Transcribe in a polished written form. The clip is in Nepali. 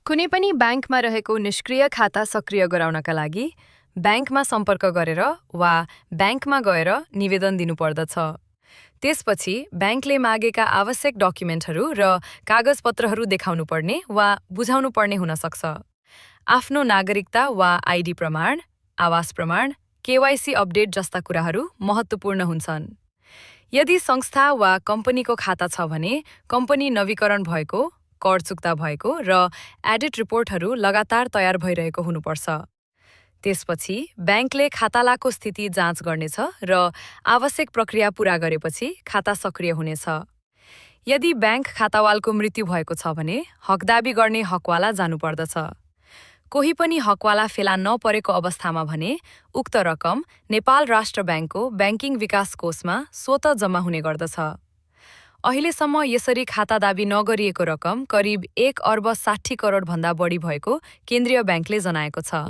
कुनै पनि ब्याङ्कमा रहेको निष्क्रिय खाता सक्रिय गराउनका लागि ब्याङ्कमा सम्पर्क गरेर वा ब्याङ्कमा गएर निवेदन दिनुपर्दछ। त्यसपछि ब्याङ्कले मागेका आवश्यक डकुमेन्टहरू र कागजपत्रहरू देखाउनुपर्ने वा बुझाउनुपर्ने हुन सक्छ। आफ्नो नागरिकता वा आइडी प्रमाण, आवास प्रमाण, केवाइसी अपडेट जस्ता कुराहरू महत्त्वपूर्ण हुन्छन्। यदि संस्था वा कम्पनीको खाता छ भने कम्पनी नवीकरण भएको, कर चुक्ता भएको र एडिट रिपोर्टहरू लगातार तयार भइरहेको हुनुपर्छ। त्यसपछि ब्याङ्कले खातालाको स्थिति जाँच गर्नेछ र आवश्यक प्रक्रिया पूरा गरेपछि खाता सक्रिय हुनेछ। यदि ब्याङ्क खातावालको मृत्यु भएको छ भने हक दाबी गर्ने हकवाला जानुपर्दछ। कोही पनि हकवाला फेला नपरेको अवस्थामा भने उक्त रकम नेपाल राष्ट्र ब्याङ्कको ब्याङ्किङ विकास कोषमा स्वतः जम्मा हुने गर्दछ। अहिलेसम्म यसरी खाता दाबी नगरिएको रकम करिब 1 अर्ब 60 करोड भन्दा बढी भएको केन्द्रीय ब्याङ्कले जनाएको छ।